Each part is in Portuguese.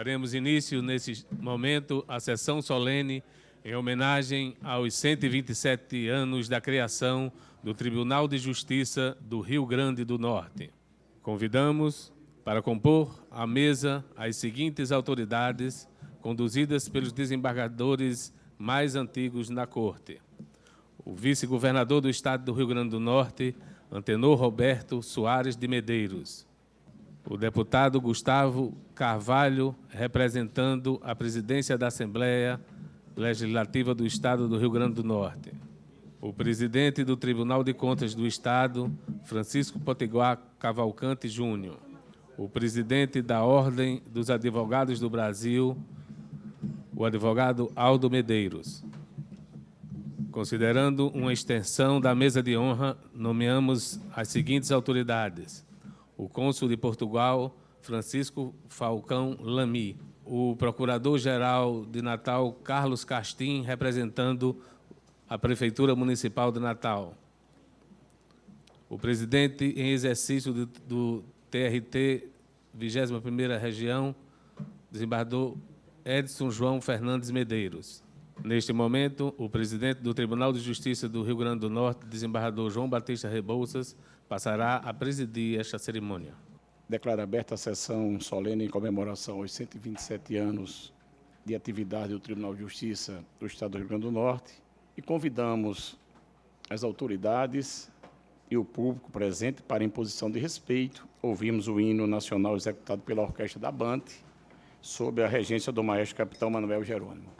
Daremos início, nesse momento, à sessão solene em homenagem aos 127 anos da criação do Tribunal de Justiça do Rio Grande do Norte. Convidamos para compor a mesa as seguintes autoridades, conduzidas pelos desembargadores mais antigos na Corte. O vice-governador do Estado do Rio Grande do Norte, Antenor Roberto Soares de Medeiros. O deputado Gustavo Carvalho, representando a presidência da Assembleia Legislativa do Estado do Rio Grande do Norte. O presidente do Tribunal de Contas do Estado, Francisco Potiguar Cavalcante Júnior. O presidente da Ordem dos Advogados do Brasil, o advogado Aldo Medeiros. Considerando uma extensão da mesa de honra, nomeamos as seguintes autoridades: o cônsul de Portugal, Francisco Falcão Lamy, o procurador-geral de Natal, Carlos Castim, representando a Prefeitura Municipal de Natal, o presidente em exercício do TRT 21ª Região, desembargador Edson João Fernandes Medeiros. Neste momento, o presidente do Tribunal de Justiça do Rio Grande do Norte, desembargador João Batista Rebouças, passará a presidir esta cerimônia. Declaro aberta a sessão solene em comemoração aos 127 anos de atividade do Tribunal de Justiça do Estado do Rio Grande do Norte e convidamos as autoridades e o público presente para a imposição de respeito. Ouvimos o hino nacional executado pela Orquestra da Bante, sob a regência do maestro capitão Manuel Jerônimo.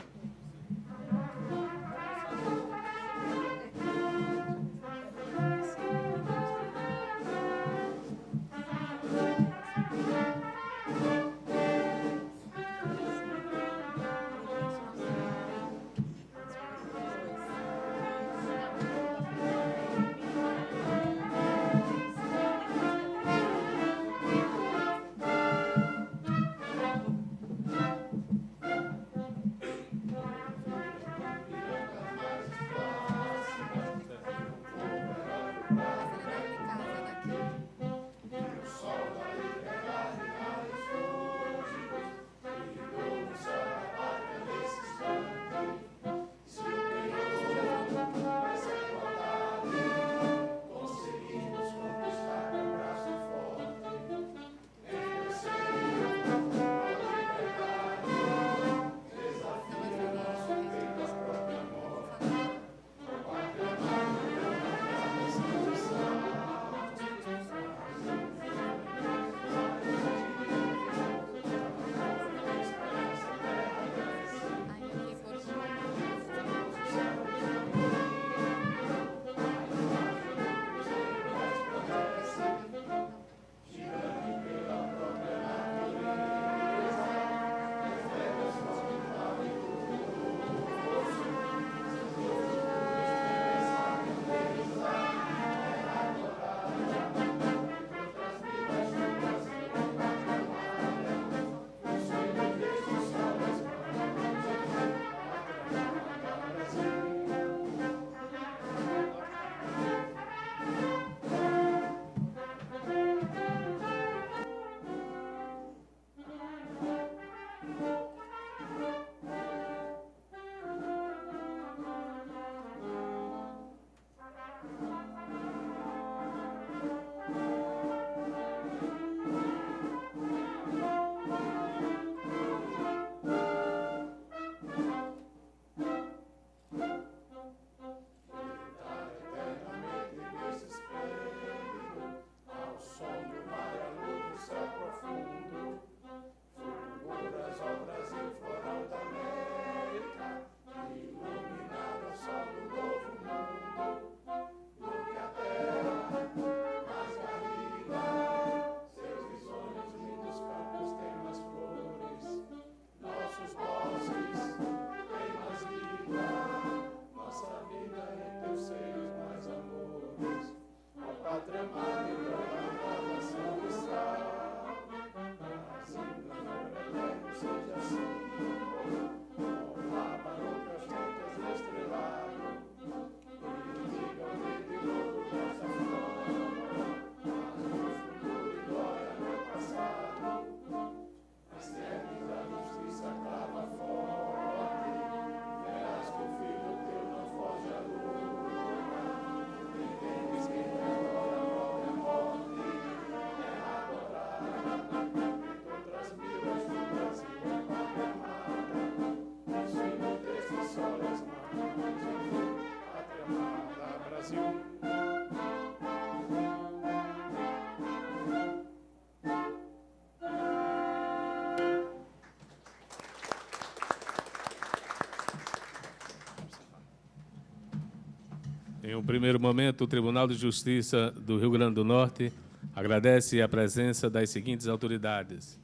Em um primeiro momento, o Tribunal de Justiça do Rio Grande do Norte agradece a presença das seguintes autoridades: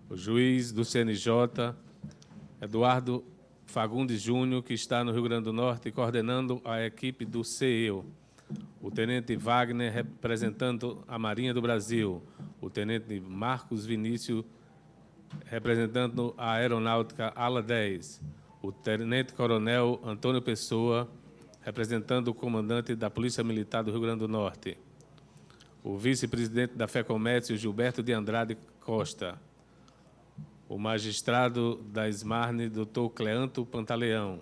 o juiz do CNJ, Eduardo Fagundes Júnior, que está no Rio Grande do Norte, coordenando a equipe do CEU, o tenente Wagner, representando a Marinha do Brasil, o tenente Marcos Vinícius, representando a Aeronáutica Ala 10, o tenente-coronel Antônio Pessoa, representando o comandante da Polícia Militar do Rio Grande do Norte, o vice-presidente da FEComércio, Gilberto de Andrade Costa, o magistrado da SMARNE, Dr. Cleanto Pantaleão,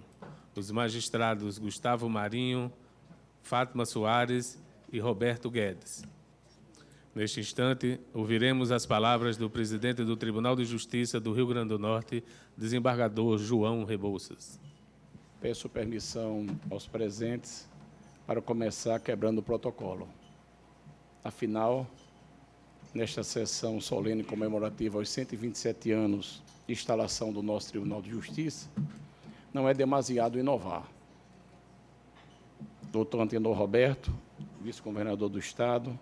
os magistrados Gustavo Marinho, Fátima Soares e Roberto Guedes. Neste instante, ouviremos as palavras do presidente do Tribunal de Justiça do Rio Grande do Norte, desembargador João Rebouças. Peço permissão aos presentes para começar quebrando o protocolo. Afinal, nesta sessão solene comemorativa aos 127 anos de instalação do nosso Tribunal de Justiça, não é demasiado inovar. Doutor Antenor Roberto, vice-governador do Estado,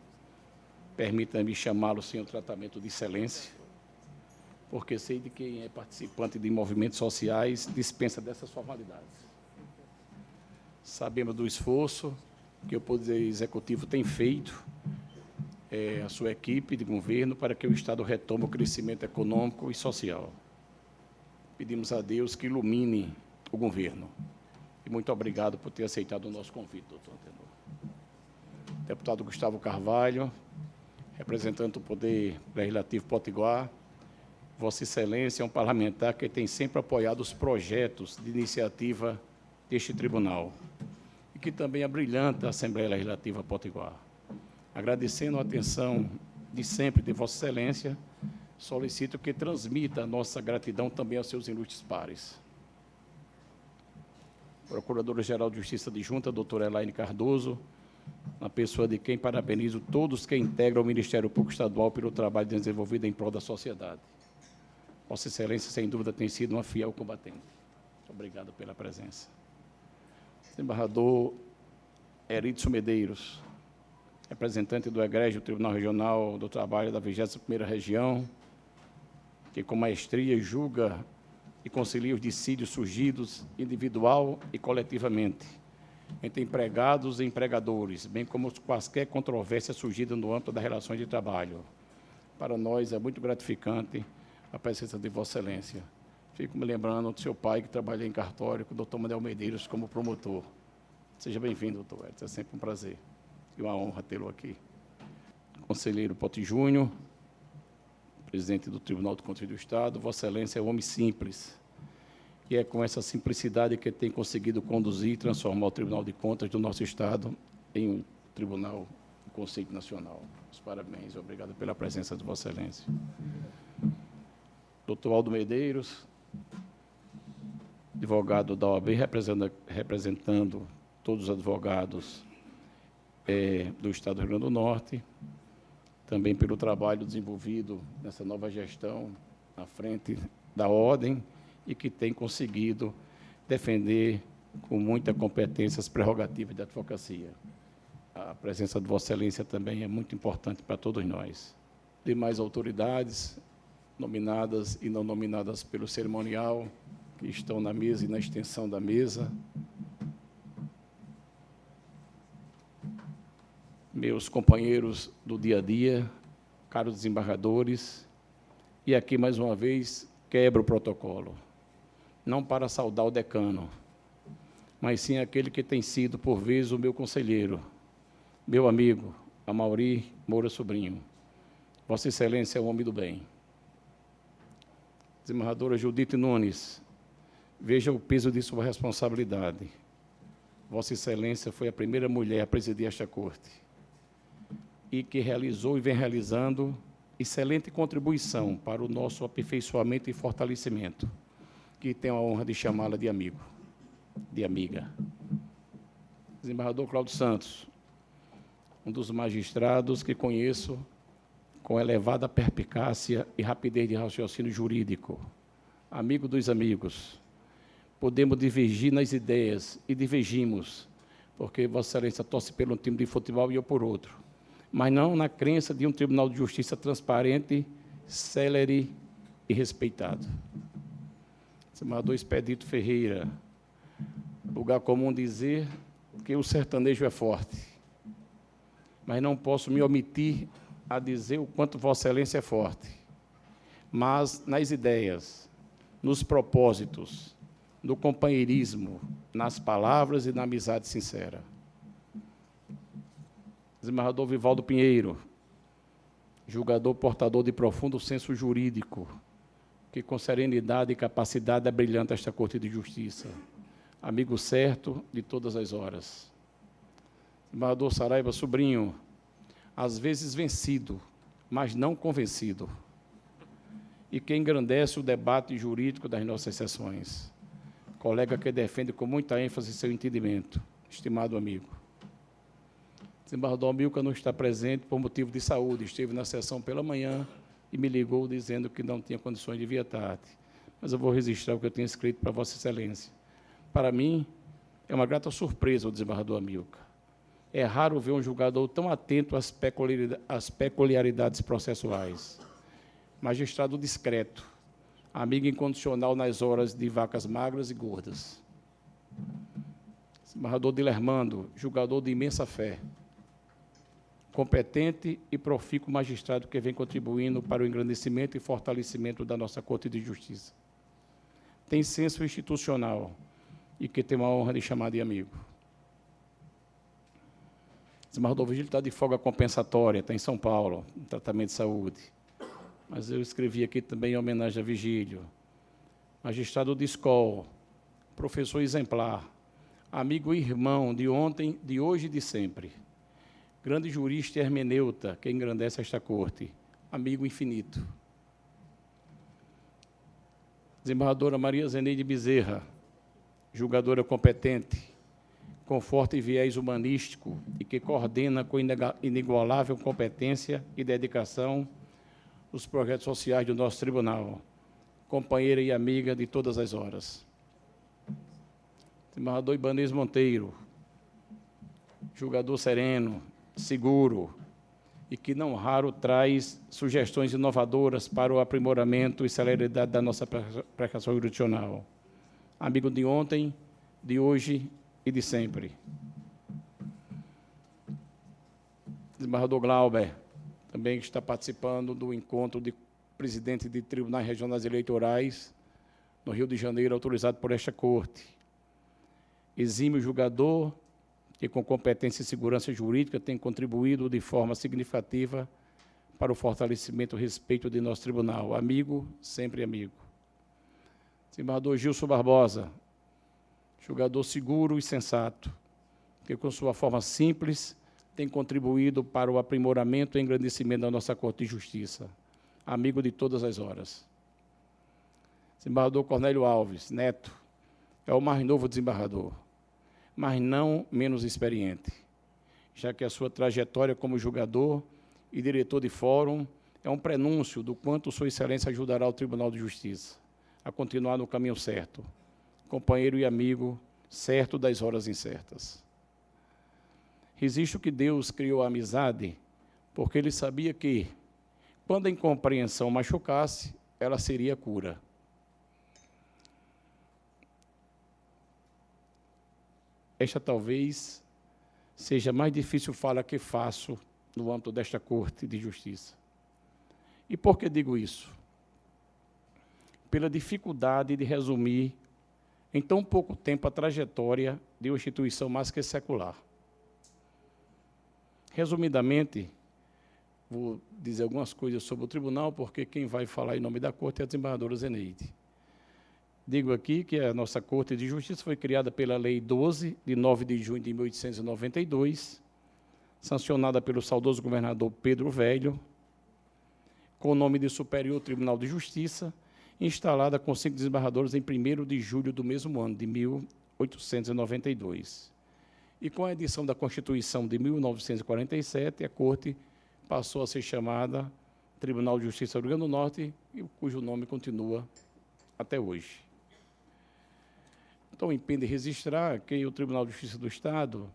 permita-me chamá-lo sem o tratamento de excelência, porque sei de quem é participante de movimentos sociais dispensa dessas formalidades. Sabemos do esforço que o Poder Executivo tem feito, a sua equipe de governo, para que o Estado retome o crescimento econômico e social. Pedimos a Deus que ilumine o governo. E muito obrigado por ter aceitado o nosso convite, doutor Antenor. Deputado Gustavo Carvalho, representante do Poder Legislativo Potiguar, Vossa Excelência é um parlamentar que tem sempre apoiado os projetos de iniciativa deste tribunal e que também abrilhanta a Assembleia Legislativa Potiguar. Agradecendo a atenção de sempre de Vossa Excelência, solicito que transmita a nossa gratidão também aos seus ilustres pares. Procuradora-Geral de Justiça Adjunta, doutora Elaine Cardoso, na pessoa de quem parabenizo todos que integram o Ministério Público Estadual pelo trabalho desenvolvido em prol da sociedade. Vossa Excelência, sem dúvida, tem sido uma fiel combatente. Muito obrigado pela presença. Desembargador Erídio Medeiros, representante do Egrégio Tribunal Regional do Trabalho da 21ª Região, que com maestria julga e concilia os dissídios surgidos individual e coletivamente entre empregados e empregadores, bem como quaisquer controvérsias surgidas no âmbito das relações de trabalho. Para nós é muito gratificante a presença de Vossa Excelência. Fico me lembrando do seu pai, que trabalhou em cartório, com o doutor Manuel Medeiros, como promotor. Seja bem-vindo, doutor Edson, é sempre um prazer e uma honra tê-lo aqui. Conselheiro Poti Júnior, presidente do Tribunal de Contas do Estado, Vossa Excelência é um homem simples, e é com essa simplicidade que tem conseguido conduzir e transformar o Tribunal de Contas do nosso Estado em um tribunal de conceito nacional. Os parabéns e obrigado pela presença de Vossa Excelência. Doutor Aldo Medeiros, advogado da OAB, representando todos os advogados do Estado do Rio Grande do Norte, também pelo trabalho desenvolvido nessa nova gestão à frente da Ordem e que tem conseguido defender com muita competência as prerrogativas da advocacia. A presença de Vossa Excelência também é muito importante para todos nós. Demais autoridades, nominadas e não nominadas pelo cerimonial, que estão na mesa e na extensão da mesa, meus companheiros do dia a dia, caros desembargadores, e aqui, mais uma vez, quebro o protocolo, não para saudar o decano, mas sim aquele que tem sido, por vezes, o meu conselheiro, meu amigo, Amaury Moura Sobrinho. Vossa Excelência é um homem do bem. Desembargadora Judite Nunes, veja o peso de sua responsabilidade. Vossa Excelência foi a primeira mulher a presidir esta corte e que realizou e vem realizando excelente contribuição para o nosso aperfeiçoamento e fortalecimento, que tenho a honra de chamá-la de amigo, de amiga. Desembargador Cláudio Santos, um dos magistrados que conheço com elevada perspicácia e rapidez de raciocínio jurídico, amigo dos amigos. Podemos divergir nas ideias e divergimos, porque Vossa Excelência torce pelo time de futebol e eu por outro, mas não na crença de um Tribunal de Justiça transparente, célere e respeitado. Desembargador Expedito Ferreira, lugar comum dizer que o sertanejo é forte, mas não posso me omitir a dizer o quanto Vossa Excelência é forte, mas nas ideias, nos propósitos, no companheirismo, nas palavras e na amizade sincera. Desembargador Vivaldo Pinheiro, julgador portador de profundo senso jurídico, que com serenidade e capacidade abrilhanta esta Corte de Justiça. Amigo certo de todas as horas. Desembargador Saraiva Sobrinho, às vezes vencido, mas não convencido, e que engrandece o debate jurídico das nossas sessões. Colega que defende com muita ênfase seu entendimento. Estimado amigo. Desembargador Amilcar não está presente por motivo de saúde. Esteve na sessão pela manhã e me ligou dizendo que não tinha condições de vir à tarde. Mas eu vou registrar o que eu tenho escrito para Vossa Excelência. Para mim, é uma grata surpresa o desembargador Amilcar. É raro ver um julgador tão atento às peculiaridades processuais. Magistrado discreto, amigo incondicional nas horas de vacas magras e gordas. Desembargador Dilermando, julgador de imensa fé. Competente e profícuo magistrado que vem contribuindo para o engrandecimento e fortalecimento da nossa Corte de Justiça. Tem senso institucional e que tem uma honra de chamar de amigo. Desembargador Vigílio está de folga compensatória, está em São Paulo, em tratamento de saúde. Mas eu escrevi aqui também em homenagem a Vigílio. Magistrado de escola, professor exemplar, amigo e irmão de ontem, de hoje e de sempre. Grande jurista e hermeneuta que engrandece esta Corte, amigo infinito. Desembargadora Maria Zeneide Bezerra, julgadora competente, com forte viés humanístico e que coordena com inigualável competência e dedicação os projetos sociais do nosso tribunal, companheira e amiga de todas as horas. Desembargador Ibanez Monteiro, julgador sereno, seguro, e que não raro traz sugestões inovadoras para o aprimoramento e celeridade da nossa prestação jurisdicional. Amigo de ontem, de hoje e de sempre. Desembargador Glauber, também está participando do encontro de presidente de tribunais regionais eleitorais no Rio de Janeiro, autorizado por esta Corte. Exímio julgador, que com competência e segurança jurídica tem contribuído de forma significativa para o fortalecimento e respeito de nosso tribunal. Amigo, sempre amigo. Desembargador Gilson Barbosa, julgador seguro e sensato, que com sua forma simples tem contribuído para o aprimoramento e engrandecimento da nossa Corte de Justiça. Amigo de todas as horas. Desembargador Cornélio Alves, neto, é o mais novo desembargador, mas não menos experiente, já que a sua trajetória como julgador e diretor de fórum é um prenúncio do quanto Sua Excelência ajudará o Tribunal de Justiça a continuar no caminho certo, companheiro e amigo certo das horas incertas. Registro que Deus criou a amizade porque Ele sabia que, quando a incompreensão machucasse, ela seria cura. Esta talvez seja a mais difícil fala que faço no âmbito desta Corte de Justiça. E por que digo isso? Pela dificuldade de resumir em tão pouco tempo a trajetória de uma instituição mais que secular. Resumidamente, vou dizer algumas coisas sobre o tribunal, porque quem vai falar em nome da Corte é a desembargadora Zeneide. Digo aqui que a nossa Corte de Justiça foi criada pela Lei 12, de 9 de junho de 1892, sancionada pelo saudoso governador Pedro Velho, com o nome de Superior Tribunal de Justiça, instalada com 5 desembargadores em 1º de julho do mesmo ano, de 1892. E com a edição da Constituição de 1947, a Corte passou a ser chamada Tribunal de Justiça do Rio Grande do Norte, cujo nome continua até hoje. Então, empenho de registrar que o Tribunal de Justiça do Estado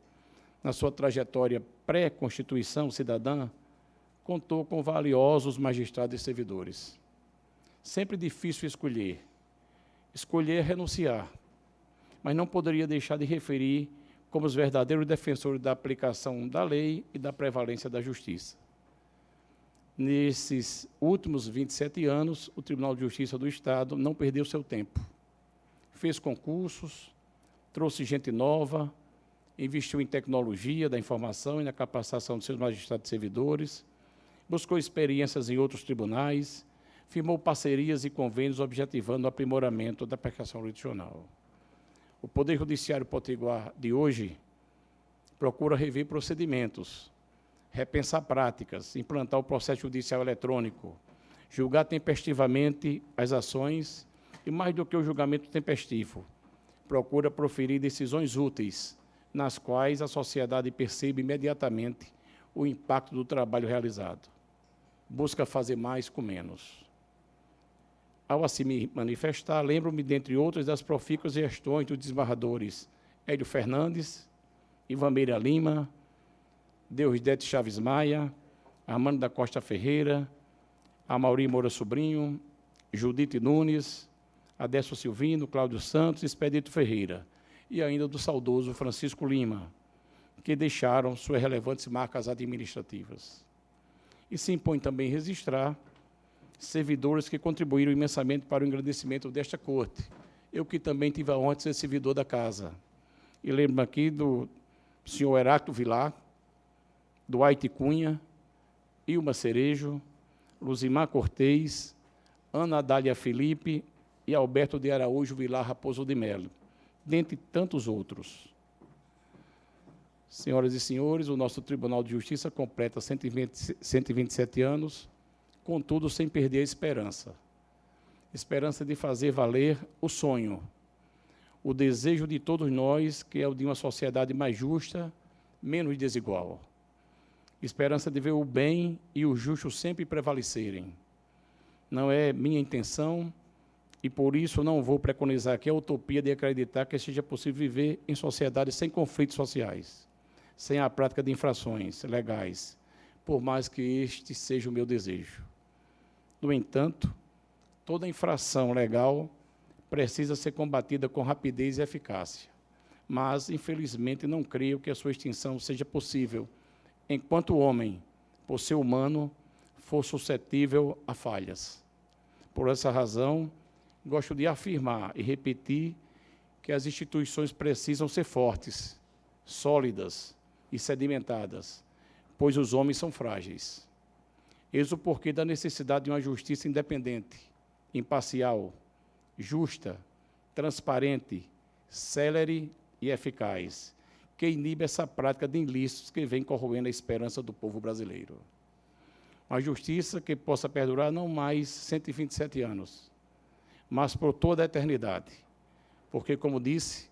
na sua trajetória pré-Constituição cidadã, contou com valiosos magistrados e servidores. Sempre difícil escolher. Escolher é renunciar, mas não poderia deixar de referir como os verdadeiros defensores da aplicação da lei e da prevalência da justiça. Nesses últimos 27 anos, o Tribunal de Justiça do Estado não perdeu seu tempo. Fez concursos, trouxe gente nova, investiu em tecnologia da informação e na capacitação de seus magistrados e servidores, buscou experiências em outros tribunais, firmou parcerias e convênios objetivando o aprimoramento da aplicação jurisdicional. O Poder Judiciário Potiguar de hoje procura rever procedimentos, repensar práticas, implantar o processo judicial eletrônico, julgar tempestivamente as ações e, mais do que o julgamento tempestivo, procura proferir decisões úteis, nas quais a sociedade percebe imediatamente o impacto do trabalho realizado. Busca fazer mais com menos. Ao assim me manifestar, lembro-me, dentre outras, das profícuas gestões dos desembargadores Hélio Fernandes, Ivameira Lima, Deusdete Chaves Maia, Armando da Costa Ferreira, Amaury Moura Sobrinho, Judite Nunes, Adesso Silvino, Cláudio Santos e Expedito Ferreira, e ainda do saudoso Francisco Lima, que deixaram suas relevantes marcas administrativas. E se impõe também registrar servidores que contribuíram imensamente para o engrandecimento desta corte. Eu que também tive a honra de ser servidor da casa. E lembro aqui do senhor Heráclito Vilar, do Aite Cunha, Ilma Cerejo, Luzimar Cortez, Ana Adália Felipe e Alberto de Araújo Vilar Raposo de Melo, dentre tantos outros. Senhoras e senhores, o nosso Tribunal de Justiça completa 127 anos, contudo, sem perder a esperança. Esperança de fazer valer o sonho, o desejo de todos nós, que é o de uma sociedade mais justa, menos desigual. Esperança de ver o bem e o justo sempre prevalecerem. Não é minha intenção, e por isso não vou preconizar aqui a utopia de acreditar que seja possível viver em sociedade sem conflitos sociais, sem a prática de infrações legais, por mais que este seja o meu desejo. No entanto, toda infração legal precisa ser combatida com rapidez e eficácia, mas, infelizmente, não creio que a sua extinção seja possível enquanto o homem, por ser humano, for suscetível a falhas. Por essa razão, gosto de afirmar e repetir que as instituições precisam ser fortes, sólidas e sedimentadas, pois os homens são frágeis. Eis o porquê da necessidade de uma justiça independente, imparcial, justa, transparente, célere e eficaz, que inibe essa prática de ilícitos que vem corroendo a esperança do povo brasileiro. Uma justiça que possa perdurar não mais 127 anos, mas por toda a eternidade. Porque, como disse,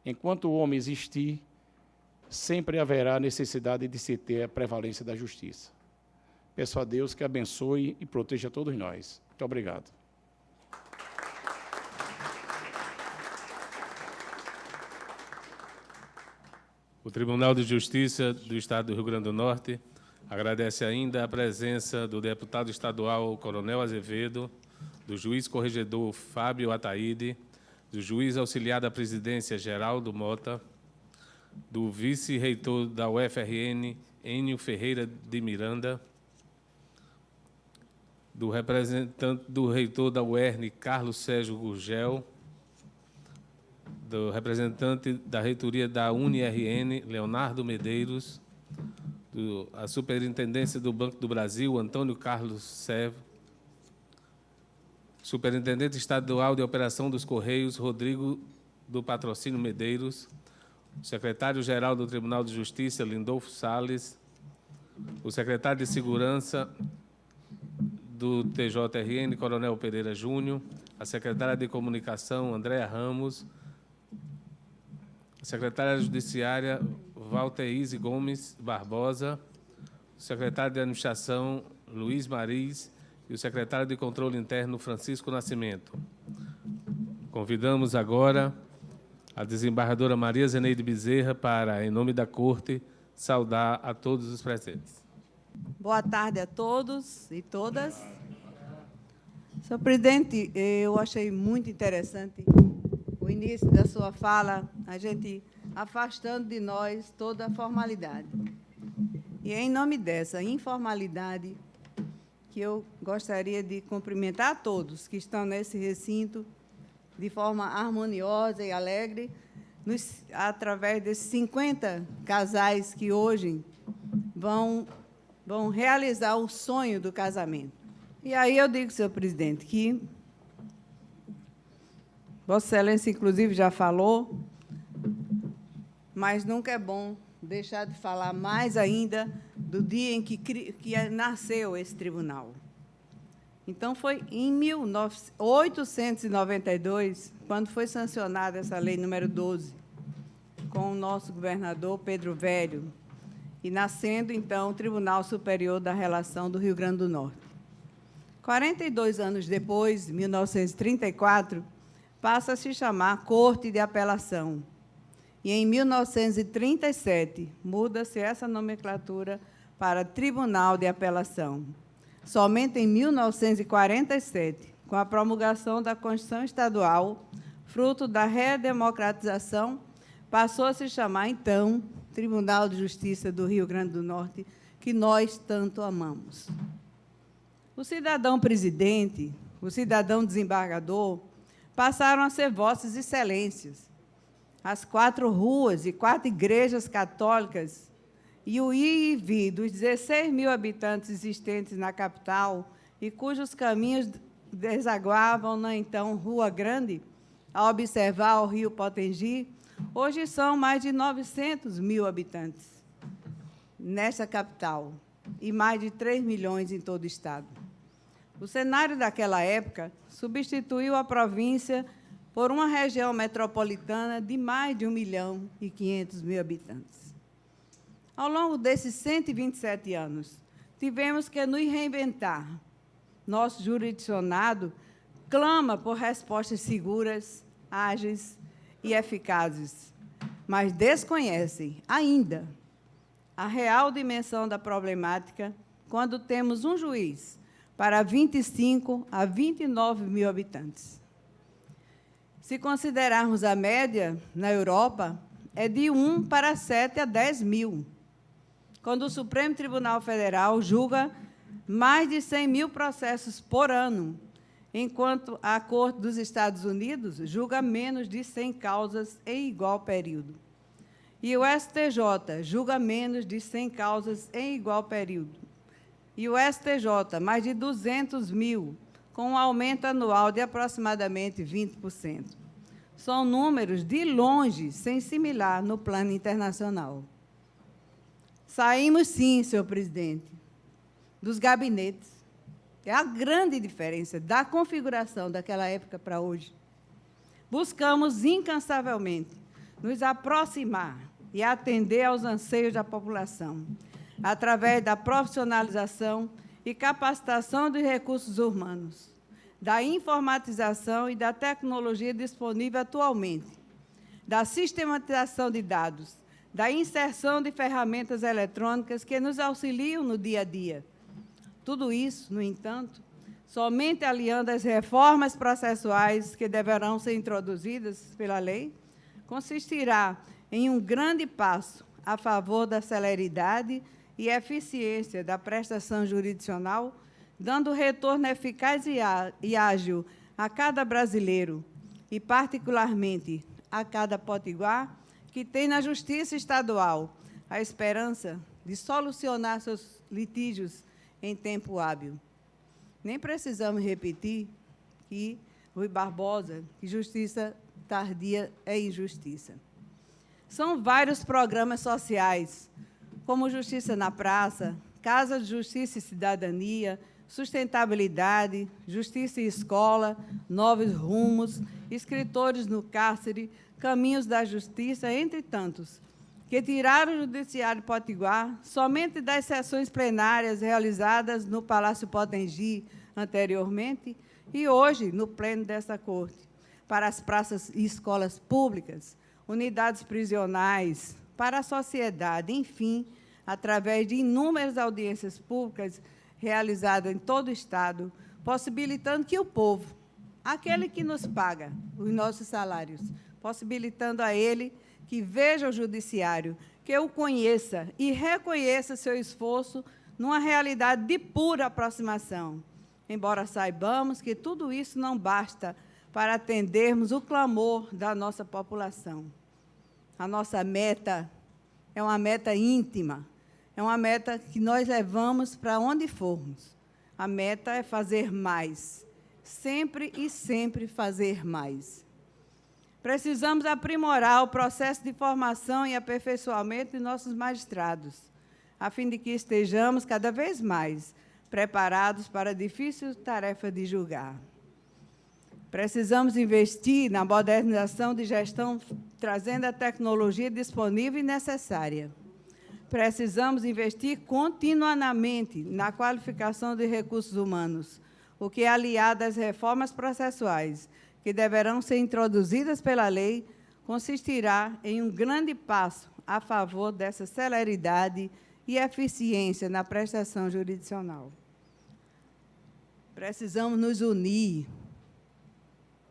enquanto o homem existir, sempre haverá necessidade de se ter a prevalência da justiça. Peço a Deus que abençoe e proteja todos nós. Muito obrigado. O Tribunal de Justiça do Estado do Rio Grande do Norte agradece ainda a presença do deputado estadual Coronel Azevedo, do juiz corregedor Fábio Ataíde, do juiz auxiliar da Presidência Geraldo Mota, do vice-reitor da UFRN, Enio Ferreira de Miranda, do representante do reitor da UERN, Carlos Sérgio Gurgel, do representante da reitoria da UniRN, Leonardo Medeiros, a Superintendência do Banco do Brasil, Antônio Carlos Servo, Superintendente Estadual de Operação dos Correios, Rodrigo do Patrocínio Medeiros, Secretário-Geral do Tribunal de Justiça, Lindolfo Salles, o Secretário de Segurança do TJRN, Coronel Pereira Júnior, a Secretária de Comunicação, Andréa Ramos, a Secretária Judiciária, Valteíse Gomes Barbosa, o Secretário de Administração, Luiz Mariz, e o Secretário de Controle Interno, Francisco Nascimento. Convidamos agora a desembargadora Maria Zeneide Bezerra para, em nome da Corte, saudar a todos os presentes. Boa tarde a todos e todas. Senhor presidente, eu achei muito interessante o início da sua fala, a gente afastando de nós toda a formalidade. E é em nome dessa informalidade que eu gostaria de cumprimentar a todos que estão nesse recinto de forma harmoniosa e alegre, através desses 50 casais que hoje vão realizar o sonho do casamento. E aí eu digo, senhor presidente, que Vossa Excelência, inclusive, já falou, mas nunca é bom deixar de falar mais ainda do dia em que nasceu esse tribunal. Então, foi em 1892, quando foi sancionada essa lei número 12, com o nosso governador Pedro Velho, e nascendo, então, o Tribunal Superior da Relação do Rio Grande do Norte. 42 anos depois, 1934, passa a se chamar Corte de Apelação. E, em 1937, muda-se essa nomenclatura para Tribunal de Apelação. Somente em 1947, com a promulgação da Constituição Estadual, fruto da redemocratização, passou a se chamar, então, Tribunal de Justiça do Rio Grande do Norte, que nós tanto amamos. O cidadão presidente, o cidadão desembargador, passaram a ser vossas excelências. As 4 ruas e 4 igrejas católicas e o ir e vir dos 16 mil habitantes existentes na capital e cujos caminhos desaguavam na, então, Rua Grande, a observar o rio Potengi, hoje são mais de 900 mil habitantes nessa capital e mais de 3 milhões em todo o estado. O cenário daquela época substituiu a província por uma região metropolitana de mais de 1.500.000 habitantes. Ao longo desses 127 anos, tivemos que nos reinventar. Nosso jurisdicionado clama por respostas seguras, ágeis e eficazes, mas desconhecem ainda a real dimensão da problemática quando temos um juiz para 25 a 29 mil habitantes. Se considerarmos a média, na Europa, é de 1 para 7 a 10 mil, quando o Supremo Tribunal Federal julga mais de 100 mil processos por ano, enquanto a Corte dos Estados Unidos julga menos de 100 causas em igual período. E o STJ julga menos de 100 causas em igual período. E o STJ, mais de 200 mil, com um aumento anual de aproximadamente 20%. São números de longe sem similar no plano internacional. Saímos, sim, senhor presidente, dos gabinetes. É a grande diferença da configuração daquela época para hoje. Buscamos incansavelmente nos aproximar e atender aos anseios da população, através da profissionalização e capacitação dos recursos humanos, da informatização e da tecnologia disponível atualmente, da sistematização de dados, da inserção de ferramentas eletrônicas que nos auxiliam no dia a dia. Tudo isso, no entanto, somente aliando as reformas processuais que deverão ser introduzidas pela lei, consistirá em um grande passo a favor da celeridade e eficiência da prestação jurisdicional, dando retorno eficaz e ágil a cada brasileiro, e particularmente a cada potiguar, que tem na Justiça Estadual a esperança de solucionar seus litígios em tempo hábil. Nem precisamos repetir que Rui Barbosa, que justiça tardia é injustiça. São vários programas sociais, como Justiça na Praça, Casa de Justiça e Cidadania, Sustentabilidade, Justiça e Escola, Novos Rumos, Escritores no Cárcere, Caminhos da Justiça, entre tantos, que tiraram o Judiciário Potiguar somente das sessões plenárias realizadas no Palácio Potengi anteriormente e hoje no pleno desta Corte, para as praças e escolas públicas, unidades prisionais, para a sociedade, enfim, através de inúmeras audiências públicas realizadas em todo o Estado, possibilitando que o povo, aquele que nos paga os nossos salários, possibilitando a ele que veja o judiciário, que o conheça e reconheça seu esforço numa realidade de pura aproximação. Embora saibamos que tudo isso não basta para atendermos o clamor da nossa população. A nossa meta é uma meta íntima, é uma meta que nós levamos para onde formos. A meta é fazer mais, sempre e sempre fazer mais. Precisamos aprimorar o processo de formação e aperfeiçoamento de nossos magistrados, a fim de que estejamos cada vez mais preparados para a difícil tarefa de julgar. Precisamos investir na modernização de gestão, trazendo a tecnologia disponível e necessária. Precisamos investir continuamente na qualificação de recursos humanos, o que, aliado às reformas processuais, que deverão ser introduzidas pela lei, consistirá em um grande passo a favor dessa celeridade e eficiência na prestação jurisdicional. Precisamos nos unir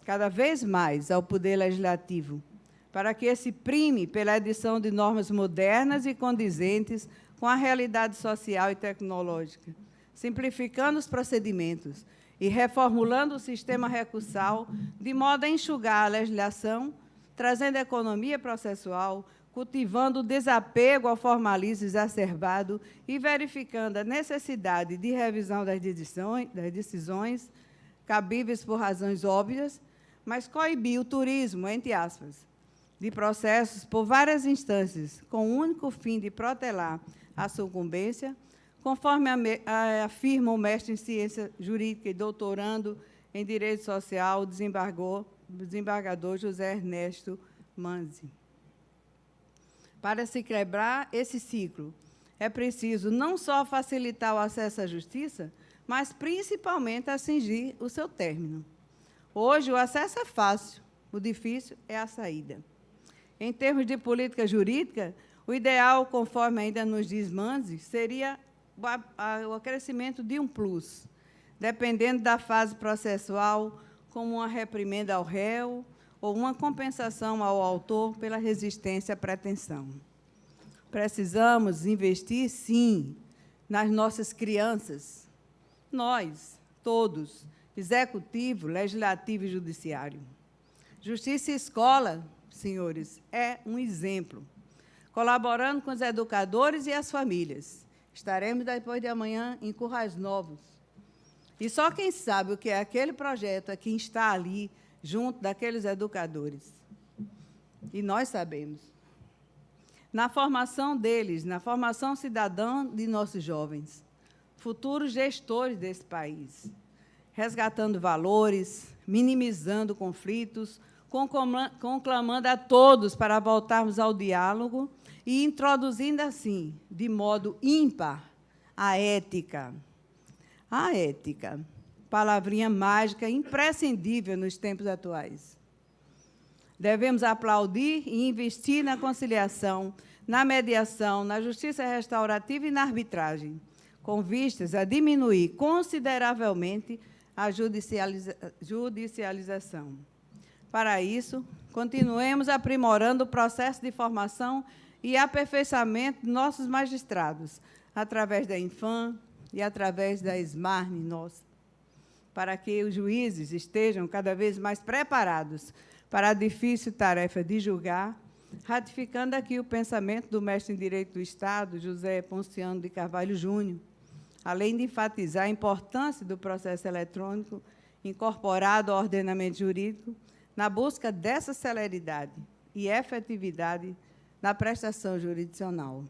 cada vez mais ao Poder Legislativo, para que se prime pela edição de normas modernas e condizentes com a realidade social e tecnológica, simplificando os procedimentos e reformulando o sistema recursal, de modo a enxugar a legislação, trazendo economia processual, cultivando o desapego ao formalismo exacerbado e verificando a necessidade de revisão das decisões cabíveis por razões óbvias, mas coibir o turismo, entre aspas, de processos por várias instâncias, com o único fim de protelar a sucumbência, conforme afirma o mestre em ciência jurídica e doutorando em direito social, desembargador José Ernesto Manzi. Para se quebrar esse ciclo, é preciso não só facilitar o acesso à justiça, mas principalmente atingir o seu término. Hoje, o acesso é fácil, o difícil é a saída. Em termos de política jurídica, o ideal, conforme ainda nos diz Manzi, seria o acrescimento de um plus, dependendo da fase processual, como uma reprimenda ao réu ou uma compensação ao autor pela resistência à pretensão. Precisamos investir, sim, nas nossas crianças, nós, todos, executivo, legislativo e judiciário. Justiça e escola, senhores, é um exemplo. Colaborando com os educadores e as famílias. Estaremos, depois de amanhã, em Currais Novos. E só quem sabe o que é aquele projeto é quem está ali, junto daqueles educadores. E nós sabemos. Na formação deles, na formação cidadã de nossos jovens, futuros gestores desse país, resgatando valores, minimizando conflitos, conclamando a todos para voltarmos ao diálogo e introduzindo, assim, de modo ímpar, a ética. A ética, palavrinha mágica imprescindível nos tempos atuais. Devemos aplaudir e investir na conciliação, na mediação, na justiça restaurativa e na arbitragem, com vistas a diminuir consideravelmente a judicialização. Para isso, continuemos aprimorando o processo de formação e aperfeiçoamento de nossos magistrados, através da Infam e através da Smarne nossa, para que os juízes estejam cada vez mais preparados para a difícil tarefa de julgar, ratificando aqui o pensamento do mestre em Direito do Estado, José Ponciano de Carvalho Júnior, além de enfatizar a importância do processo eletrônico incorporado ao ordenamento jurídico, na busca dessa celeridade e efetividade na prestação jurisdicional.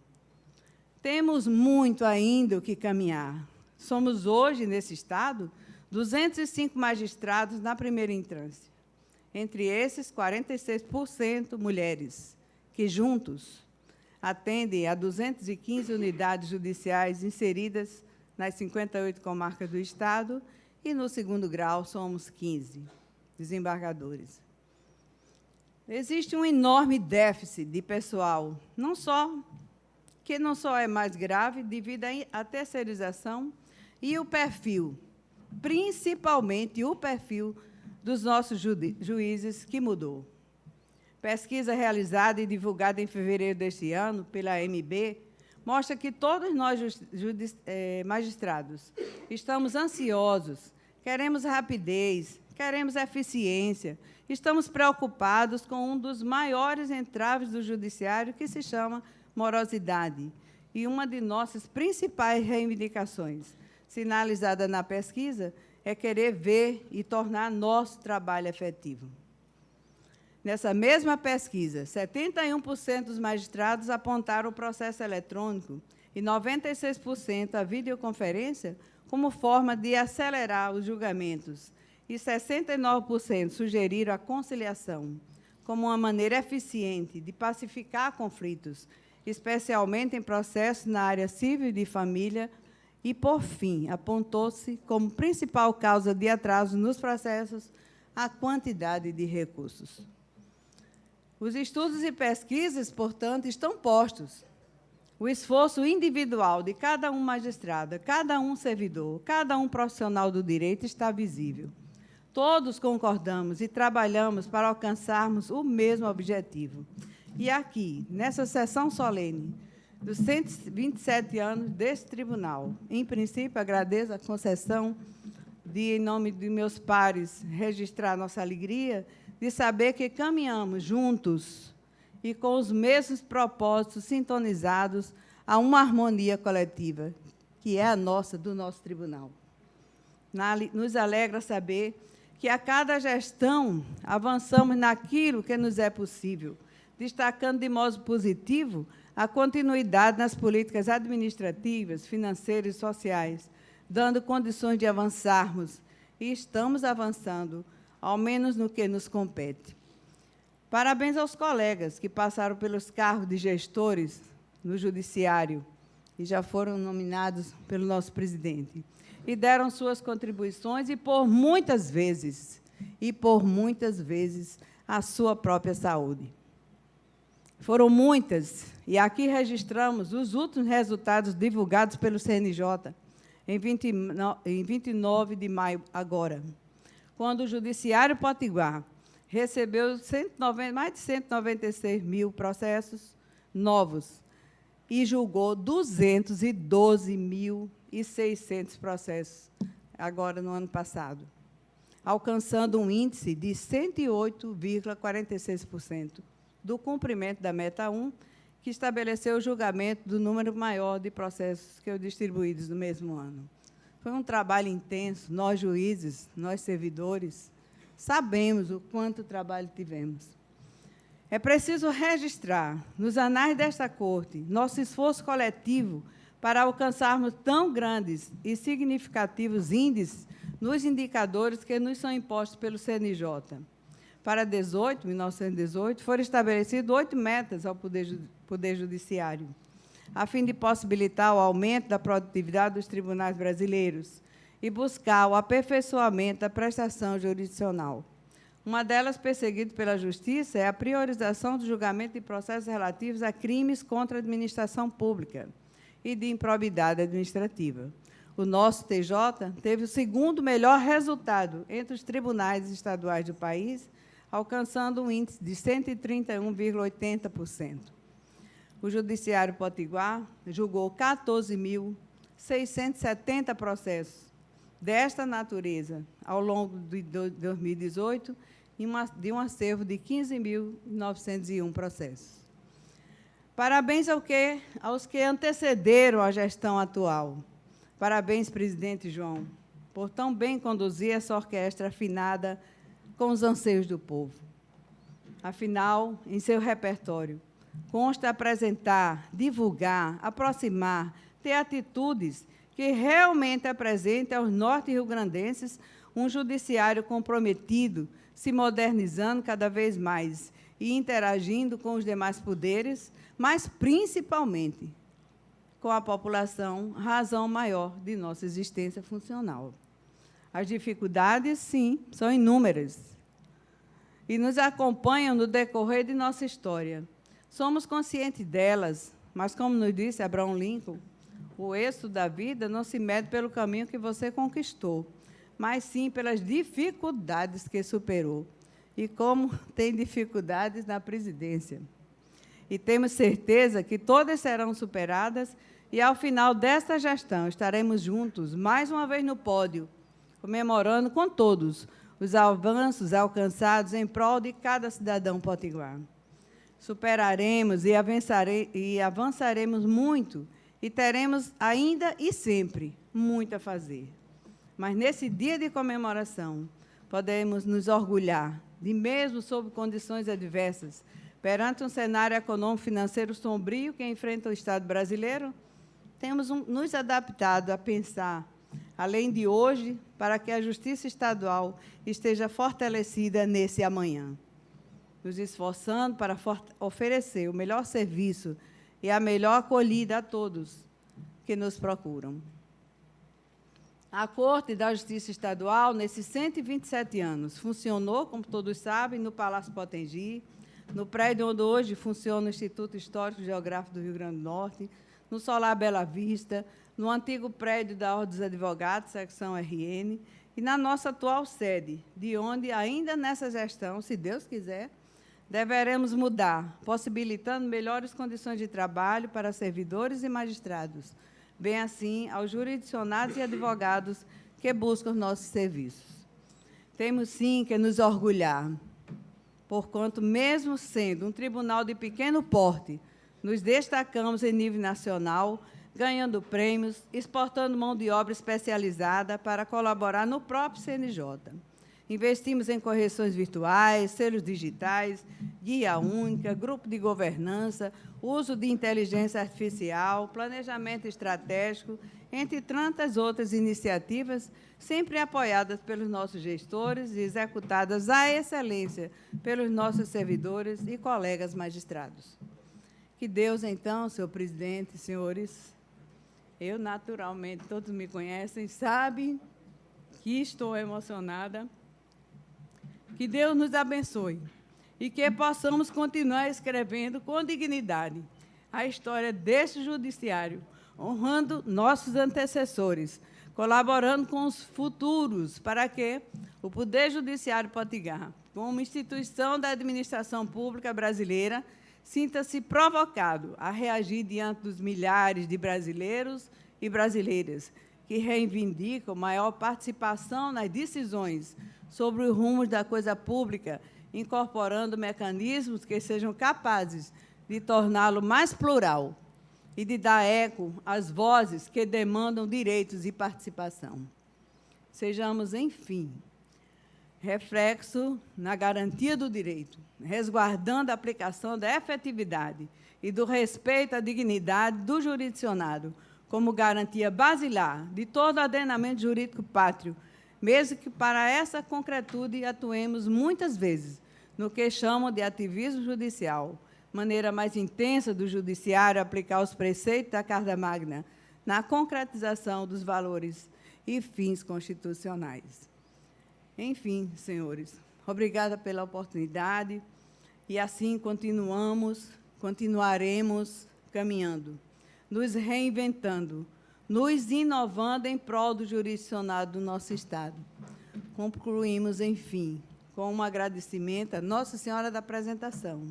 Temos muito ainda o que caminhar. Somos hoje, nesse Estado, 205 magistrados na primeira instância. Entre esses, 46% mulheres, que juntos atendem a 215 unidades judiciais inseridas nas 58 comarcas do Estado, e no segundo grau somos 15 desembargadores. Existe um enorme déficit de pessoal, que não só é mais grave devido à terceirização e o perfil, principalmente o perfil dos nossos juízes, que mudou. Pesquisa realizada e divulgada em fevereiro deste ano pela AMB mostra que todos nós, magistrados, estamos ansiosos, queremos rapidez, queremos eficiência, estamos preocupados com um dos maiores entraves do judiciário, que se chama morosidade, e uma de nossas principais reivindicações, sinalizada na pesquisa, é querer ver e tornar nosso trabalho efetivo. Nessa mesma pesquisa, 71% dos magistrados apontaram o processo eletrônico e 96% a videoconferência como forma de acelerar os julgamentos, e 69% sugeriram a conciliação como uma maneira eficiente de pacificar conflitos, especialmente em processos na área civil e de família, e, por fim, apontou-se como principal causa de atraso nos processos a quantidade de recursos. Os estudos e pesquisas, portanto, estão postos. O esforço individual de cada um magistrado, cada um servidor, cada um profissional do direito está visível. Todos concordamos e trabalhamos para alcançarmos o mesmo objetivo. E aqui, nessa sessão solene dos 127 anos deste tribunal, em princípio, agradeço a concessão de, em nome de meus pares, registrar nossa alegria de saber que caminhamos juntos e com os mesmos propósitos sintonizados a uma harmonia coletiva, que é a nossa, do nosso tribunal. Nos alegra saber que, a cada gestão, avançamos naquilo que nos é possível, destacando de modo positivo a continuidade nas políticas administrativas, financeiras e sociais, dando condições de avançarmos, e estamos avançando, ao menos no que nos compete. Parabéns aos colegas que passaram pelos cargos de gestores no Judiciário e já foram nominados pelo nosso presidente, e deram suas contribuições e, por muitas vezes, a sua própria saúde. Foram muitas, e aqui registramos os últimos resultados divulgados pelo CNJ, em 29 de maio, agora, quando o Judiciário Potiguar recebeu mais de 196 mil processos novos e julgou 212.600 processos, agora no ano passado, alcançando um índice de 108,46% do cumprimento da meta 1, que estabeleceu o julgamento do número maior de processos que eu distribuídos no mesmo ano. Foi um trabalho intenso, nós juízes, nós servidores, sabemos o quanto trabalho tivemos. É preciso registrar, nos anais desta Corte, nosso esforço coletivo para alcançarmos tão grandes e significativos índices nos indicadores que nos são impostos pelo CNJ. Para 1918, foram estabelecidas 8 metas ao Poder Judiciário, a fim de possibilitar o aumento da produtividade dos tribunais brasileiros e buscar o aperfeiçoamento da prestação jurisdicional. Uma delas, perseguida pela Justiça, é a priorização do julgamento de processos relativos a crimes contra a administração pública e de improbidade administrativa. O nosso TJ teve o segundo melhor resultado entre os tribunais estaduais do país, alcançando um índice de 131,80%. O Judiciário Potiguar julgou 14.670 processos desta natureza ao longo de 2018, de um acervo de 15.901 processos. Parabéns aos que antecederam a gestão atual. Parabéns, presidente João, por tão bem conduzir essa orquestra afinada com os anseios do povo. Afinal, em seu repertório, consta apresentar, divulgar, aproximar, ter atitudes que realmente apresentem aos norte-riograndenses um judiciário comprometido, se modernizando cada vez mais e interagindo com os demais poderes, mas, principalmente, com a população, razão maior de nossa existência funcional. As dificuldades, sim, são inúmeras. e nos acompanham no decorrer de nossa história. Somos conscientes delas, mas, como nos disse Abraham Lincoln, o êxito da vida não se mede pelo caminho que você conquistou, mas sim pelas dificuldades que superou. E como tem dificuldades na presidência. E temos certeza que todas serão superadas e, ao final desta gestão, estaremos juntos, mais uma vez no pódio, comemorando com todos os avanços alcançados em prol de cada cidadão potiguar. Superaremos e avançaremos muito e teremos ainda e sempre muito a fazer. Mas, nesse dia de comemoração, podemos nos orgulhar de, mesmo sob condições adversas, perante um cenário econômico-financeiro sombrio que enfrenta o Estado brasileiro, temos nos adaptado a pensar além de hoje, para que a Justiça Estadual esteja fortalecida nesse amanhã, nos esforçando para oferecer o melhor serviço e a melhor acolhida a todos que nos procuram. A Corte da Justiça Estadual, nesses 127 anos, funcionou, como todos sabem, no Palácio Potengi, no prédio onde hoje funciona o Instituto Histórico e Geográfico do Rio Grande do Norte, no Solar Bela Vista, no antigo prédio da Ordem dos Advogados, secção RN, e na nossa atual sede, de onde, ainda nessa gestão, se Deus quiser, deveremos mudar, possibilitando melhores condições de trabalho para servidores e magistrados, bem assim aos jurisdicionados e advogados que buscam nossos serviços. Temos, sim, que nos orgulhar, porquanto, mesmo sendo um tribunal de pequeno porte, nos destacamos em nível nacional, ganhando prêmios, exportando mão de obra especializada para colaborar no próprio CNJ. Investimos em correções virtuais, selos digitais, guia única, grupo de governança, uso de inteligência artificial, planejamento estratégico, entre tantas outras iniciativas, sempre apoiadas pelos nossos gestores e executadas à excelência pelos nossos servidores e colegas magistrados. Que Deus, então, senhor presidente, senhores, eu, naturalmente, todos me conhecem, sabem que estou emocionada. Que Deus nos abençoe e que possamos continuar escrevendo com dignidade a história deste judiciário, honrando nossos antecessores, colaborando com os futuros para que o Poder Judiciário Potiguar, como instituição da administração pública brasileira, sinta-se provocado a reagir diante dos milhares de brasileiros e brasileiras que reivindicam maior participação nas decisões sobre os rumos da coisa pública, incorporando mecanismos que sejam capazes de torná-lo mais plural e de dar eco às vozes que demandam direitos e participação. Sejamos, enfim, reflexo na garantia do direito, resguardando a aplicação da efetividade e do respeito à dignidade do jurisdicionado, como garantia basilar de todo ordenamento jurídico pátrio, mesmo que para essa concretude atuemos muitas vezes no que chamam de ativismo judicial, maneira mais intensa do judiciário aplicar os preceitos da Carta Magna na concretização dos valores e fins constitucionais. Enfim, senhores, obrigada pela oportunidade e assim continuaremos caminhando, nos reinventando, nos inovando em prol do jurisdicionado do nosso Estado. Concluímos, enfim, com um agradecimento à Nossa Senhora da Apresentação,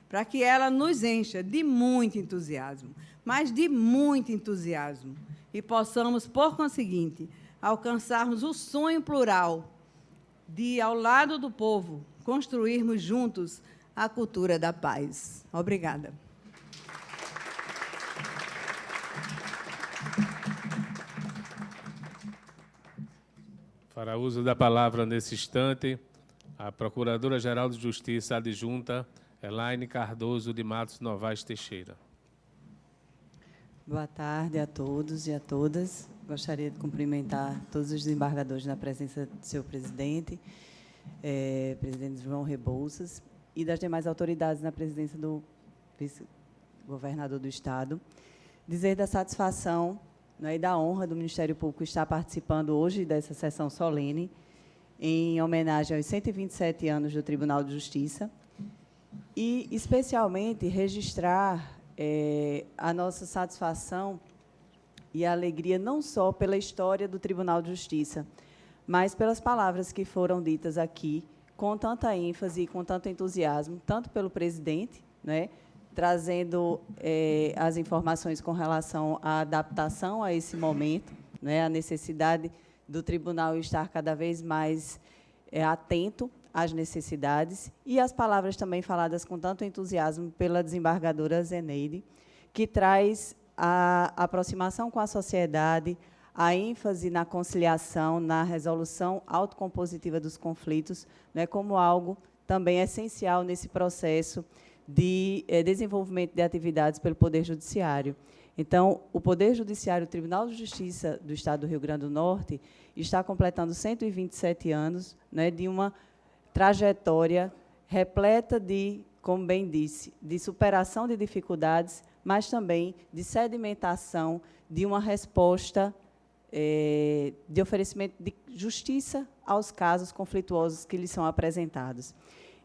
para que ela nos encha de muito entusiasmo, mas de muito entusiasmo, e possamos, por conseguinte, alcançarmos o sonho plural de, ao lado do povo, construirmos juntos a cultura da paz. Obrigada. Para uso da palavra nesse instante, a Procuradora-Geral de Justiça Adjunta, Elaine Cardoso de Matos Novaes Teixeira. Boa tarde a todos e a todas. Gostaria de cumprimentar todos os desembargadores na presença do senhor presidente, presidente João Rebouças, e das demais autoridades na presença do vice-governador do Estado. Dizer da satisfação, né, e da honra do Ministério Público estar participando hoje dessa sessão solene, em homenagem aos 127 anos do Tribunal de Justiça e, especialmente, registrar a nossa satisfação e a alegria não só pela história do Tribunal de Justiça, mas pelas palavras que foram ditas aqui, com tanta ênfase e com tanto entusiasmo, tanto pelo presidente, né, trazendo as informações com relação à adaptação a esse momento, né, a necessidade do tribunal estar cada vez mais atento às necessidades, e as palavras também faladas com tanto entusiasmo pela desembargadora Zeneide, que traz a aproximação com a sociedade, a ênfase na conciliação, na resolução autocompositiva dos conflitos, né, como algo também essencial nesse processo de desenvolvimento de atividades pelo Poder Judiciário. Então, o Poder Judiciário, o Tribunal de Justiça do Estado do Rio Grande do Norte, está completando 127 anos, né, de uma trajetória repleta de, como bem disse, de superação de dificuldades, mas também de sedimentação de uma resposta de oferecimento de justiça aos casos conflituosos que lhes são apresentados.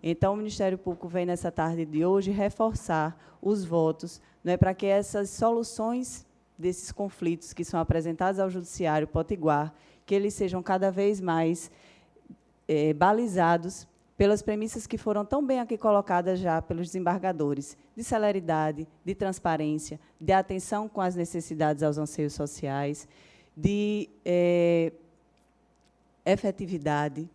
Então, o Ministério Público vem, nessa tarde de hoje, reforçar os votos, né, para que essas soluções desses conflitos que são apresentados ao Judiciário Potiguar, que eles sejam cada vez mais balizados pelas premissas que foram tão bem aqui colocadas já pelos desembargadores, de celeridade, de transparência, de atenção com as necessidades aos anseios sociais, de efetividade,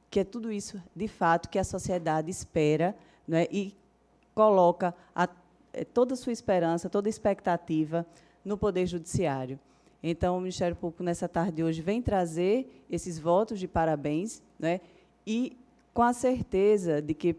que é tudo isso, de fato, que a sociedade espera, né, e coloca toda a sua esperança, toda a expectativa no Poder Judiciário. Então, o Ministério Público, nessa tarde de hoje, vem trazer esses votos de parabéns, né, e com a certeza de que,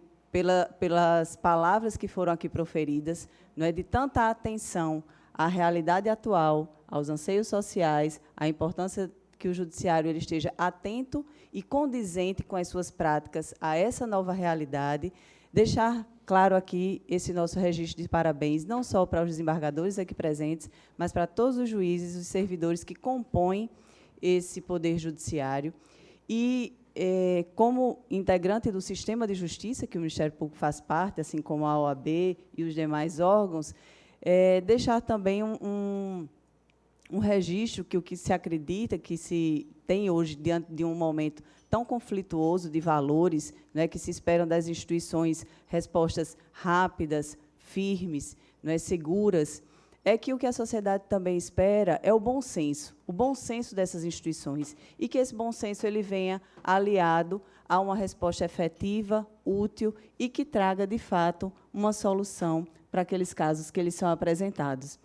pelas palavras que foram aqui proferidas, né, de tanta atenção à realidade atual, aos anseios sociais, à importância que o Judiciário ele esteja atento e condizente com as suas práticas a essa nova realidade, deixar claro aqui esse nosso registro de parabéns, não só para os desembargadores aqui presentes, mas para todos os juízes, os servidores que compõem esse Poder Judiciário. E, como integrante do sistema de justiça, que o Ministério Público faz parte, assim como a OAB e os demais órgãos, deixar também um registro que o que se acredita, que se tem hoje, diante de um momento tão conflituoso de valores, né, que se esperam das instituições respostas rápidas, firmes, né, seguras, é que o que a sociedade também espera é o bom senso dessas instituições, e que esse bom senso ele venha aliado a uma resposta efetiva, útil e que traga, de fato, uma solução para aqueles casos que eles são apresentados.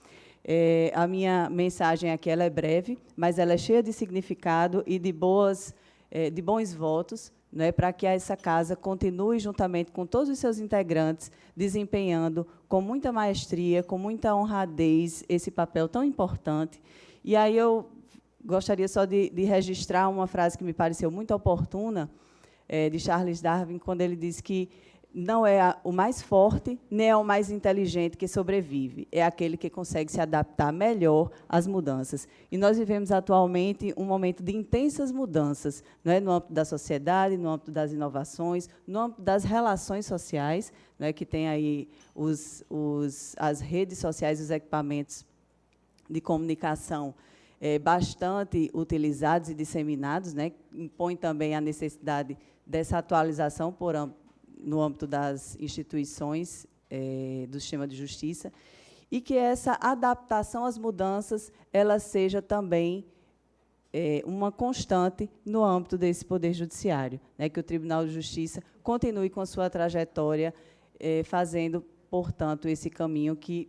A minha mensagem aqui ela é breve, mas ela é cheia de significado e de bons votos, né, para que essa casa continue, juntamente com todos os seus integrantes, desempenhando com muita maestria, com muita honradez, esse papel tão importante. E aí eu gostaria só de registrar uma frase que me pareceu muito oportuna, de Charles Darwin, quando ele diz que não é o mais forte, nem é o mais inteligente que sobrevive, é aquele que consegue se adaptar melhor às mudanças. E nós vivemos atualmente um momento de intensas mudanças, não é, no âmbito da sociedade, no âmbito das inovações, no âmbito das relações sociais, não é, que tem aí as redes sociais, os equipamentos de comunicação bastante utilizados e disseminados, né, impõe também a necessidade dessa atualização no âmbito das instituições do sistema de justiça, e que essa adaptação às mudanças ela seja também uma constante no âmbito desse Poder Judiciário, né, que o Tribunal de Justiça continue com a sua trajetória, fazendo, portanto, esse caminho que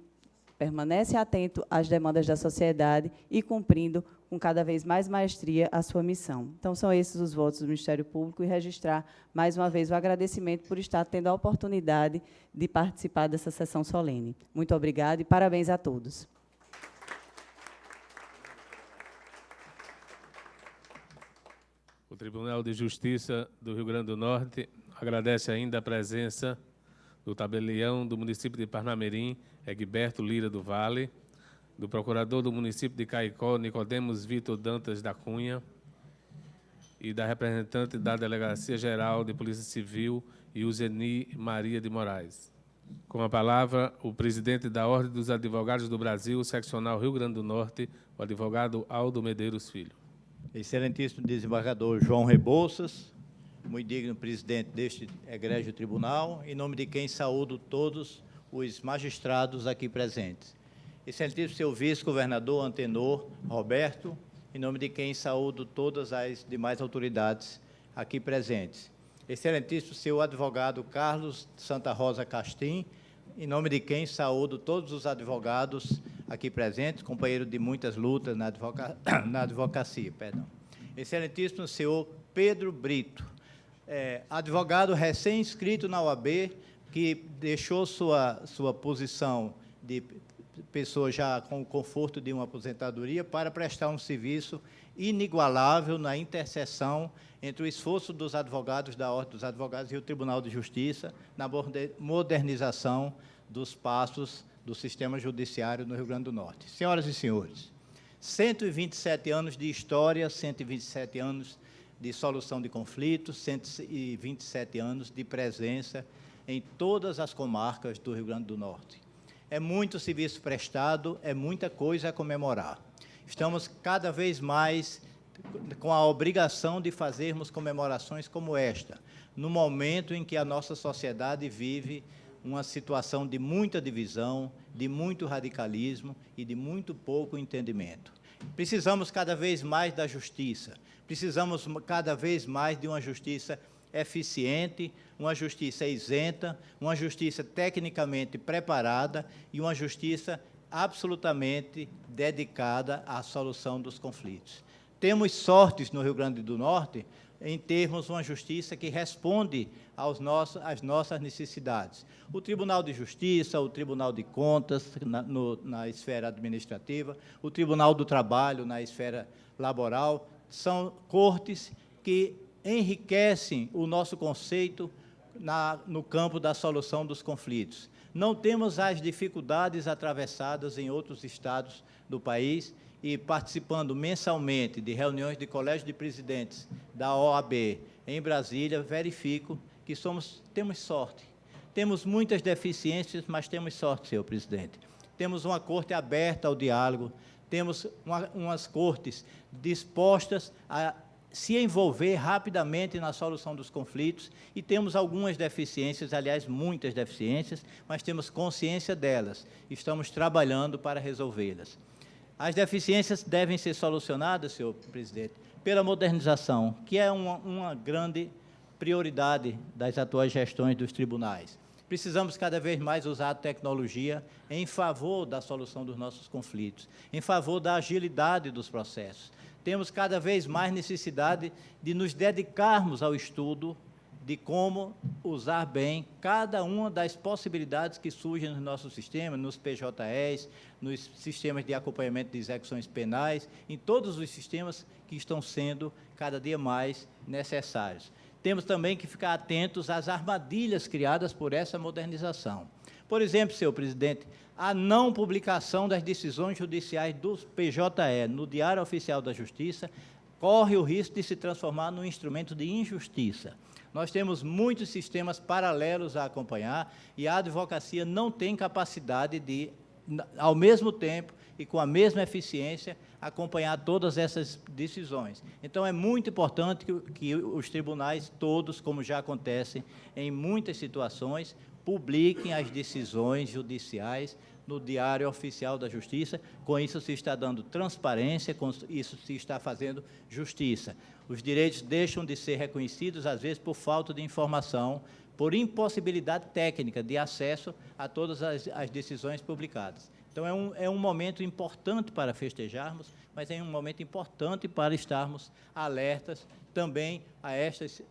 permanece atento às demandas da sociedade e cumprindo com cada vez mais maestria a sua missão. Então, são esses os votos do Ministério Público, e registrar, mais uma vez, o agradecimento por estar tendo a oportunidade de participar dessa sessão solene. Muito obrigada e parabéns a todos. O Tribunal de Justiça do Rio Grande do Norte agradece ainda a presença do tabelião do município de Parnamirim, Egberto Lira do Vale, do procurador do município de Caicó, Nicodemos Vitor Dantas da Cunha, e da representante da Delegacia Geral de Polícia Civil, Iuzeni Maria de Moraes. Com a palavra, o presidente da Ordem dos Advogados do Brasil, seccional Rio Grande do Norte, o advogado Aldo Medeiros Filho. Excelentíssimo desembargador João Rebouças, muito digno presidente deste egrégio tribunal, em nome de quem saúdo todos os magistrados aqui presentes. Excelentíssimo seu vice-governador Antenor Roberto, em nome de quem saúdo todas as demais autoridades aqui presentes. Excelentíssimo seu advogado Carlos Santa Rosa Castim, em nome de quem saúdo todos os advogados aqui presentes, companheiro de muitas lutas na advocacia. Perdão. Excelentíssimo senhor Pedro Brito, advogado recém-inscrito na OAB, que deixou sua posição de pessoa já com o conforto de uma aposentadoria para prestar um serviço inigualável na interseção entre o esforço dos advogados da Ordem dos Advogados e o Tribunal de Justiça na modernização dos passos do sistema judiciário no Rio Grande do Norte. Senhoras e senhores, 127 anos de história, 127 anos de solução de conflitos, 127 anos de presença em todas as comarcas do Rio Grande do Norte. É muito serviço prestado, é muita coisa a comemorar. Estamos cada vez mais com a obrigação de fazermos comemorações como esta, no momento em que a nossa sociedade vive uma situação de muita divisão, de muito radicalismo e de muito pouco entendimento. Precisamos cada vez mais da justiça, precisamos cada vez mais de uma justiça eficiente, uma justiça isenta, uma justiça tecnicamente preparada e uma justiça absolutamente dedicada à solução dos conflitos. Temos sortes no Rio Grande do Norte em termos uma justiça que responde às nossas necessidades. O Tribunal de Justiça, o Tribunal de Contas, na esfera administrativa, o Tribunal do Trabalho, na esfera laboral, são cortes que enriquecem o nosso conceito no campo da solução dos conflitos. Não temos as dificuldades atravessadas em outros estados do país e, participando mensalmente de reuniões de colégio de presidentes da OAB em Brasília, verifico que temos sorte. Temos muitas deficiências, mas temos sorte, senhor presidente. Temos uma corte aberta ao diálogo, temos umas cortes dispostas a se envolver rapidamente na solução dos conflitos e temos algumas deficiências, aliás, muitas deficiências, mas temos consciência delas, estamos trabalhando para resolvê-las. As deficiências devem ser solucionadas, senhor presidente, pela modernização, que é uma grande prioridade das atuais gestões dos tribunais. Precisamos cada vez mais usar a tecnologia em favor da solução dos nossos conflitos, em favor da agilidade dos processos. Temos cada vez mais necessidade de nos dedicarmos ao estudo de como usar bem cada uma das possibilidades que surgem no nosso sistema, nos PJEs, nos sistemas de acompanhamento de execuções penais, em todos os sistemas que estão sendo cada dia mais necessários. Temos também que ficar atentos às armadilhas criadas por essa modernização. Por exemplo, senhor presidente, a não publicação das decisões judiciais do PJE no Diário Oficial da Justiça corre o risco de se transformar num instrumento de injustiça. Nós temos muitos sistemas paralelos a acompanhar e a advocacia não tem capacidade de, ao mesmo tempo e com a mesma eficiência, acompanhar todas essas decisões. Então, é muito importante que os tribunais todos, como já acontece em muitas situações, publiquem as decisões judiciais no Diário Oficial da Justiça. Com isso se está dando transparência, com isso se está fazendo justiça. Os direitos deixam de ser reconhecidos, às vezes, por falta de informação, por impossibilidade técnica de acesso a todas as decisões publicadas. Então, é um momento importante para festejarmos, mas é um momento importante para estarmos alertas também a estas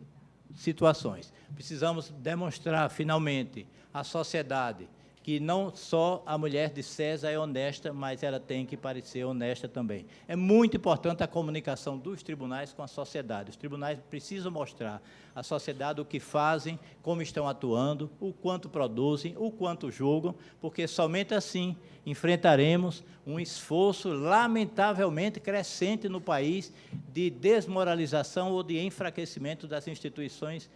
situações. Precisamos demonstrar, finalmente, à sociedade que não só a mulher de César é honesta, mas ela tem que parecer honesta também. É muito importante a comunicação dos tribunais com a sociedade. Os tribunais precisam mostrar à sociedade o que fazem, como estão atuando, o quanto produzem, o quanto julgam, porque somente assim enfrentaremos um esforço lamentavelmente crescente no país de desmoralização ou de enfraquecimento das instituições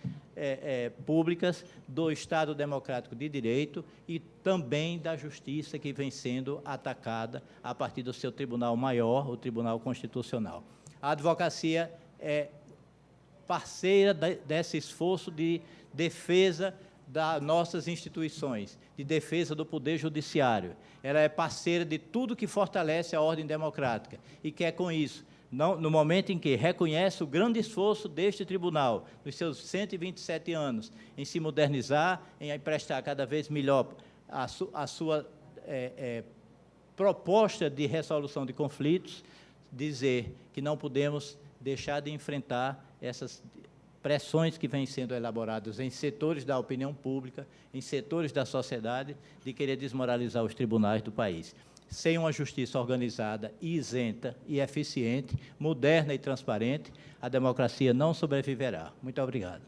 públicas, do Estado Democrático de Direito e também da Justiça, que vem sendo atacada a partir do seu tribunal maior, o Tribunal Constitucional. A advocacia é parceira desse esforço de defesa das nossas instituições, de defesa do Poder Judiciário. Ela é parceira de tudo que fortalece a ordem democrática e quer, com isso, no momento em que reconhece o grande esforço deste tribunal, nos seus 127 anos, em se modernizar, em prestar cada vez melhor a sua proposta de resolução de conflitos, dizer que não podemos deixar de enfrentar essas pressões que vêm sendo elaboradas em setores da opinião pública, em setores da sociedade, de querer desmoralizar os tribunais do país. Sem uma justiça organizada, isenta e eficiente, moderna e transparente, a democracia não sobreviverá. Muito obrigado.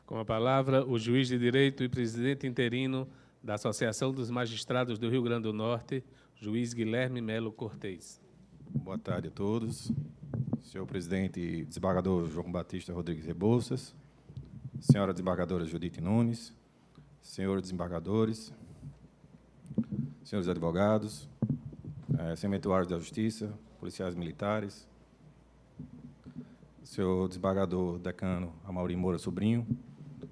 Com a palavra, o juiz de direito e presidente interino da Associação dos Magistrados do Rio Grande do Norte, juiz Guilherme Melo Cortez. Boa tarde a todos. Senhor presidente e desembargador João Batista Rodrigues Rebouças, senhora desembargadora Judite Nunes, senhores desembargadores, senhores advogados, serventuários da Justiça, policiais militares, senhor desembargador decano Amaury Moura Sobrinho,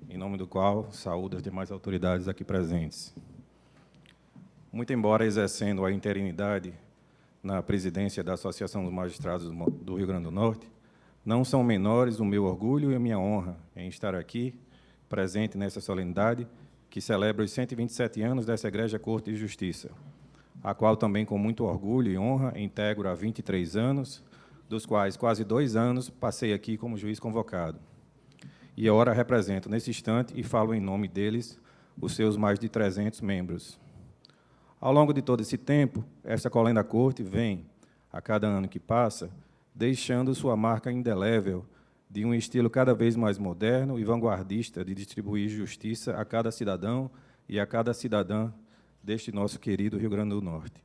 em nome do qual saúdo as demais autoridades aqui presentes. Muito embora exercendo a interinidade na presidência da Associação dos Magistrados do Rio Grande do Norte, não são menores o meu orgulho e a minha honra em estar aqui, presente nessa solenidade, que celebra os 127 anos dessa Egrégia Corte de Justiça, a qual também, com muito orgulho e honra, integro há 23 anos, dos quais quase 2 anos passei aqui como juiz convocado. E ora represento, nesse instante, e falo em nome deles, os seus mais de 300 membros. Ao longo de todo esse tempo, esta colenda corte vem, a cada ano que passa, deixando sua marca indelével de um estilo cada vez mais moderno e vanguardista de distribuir justiça a cada cidadão e a cada cidadã deste nosso querido Rio Grande do Norte.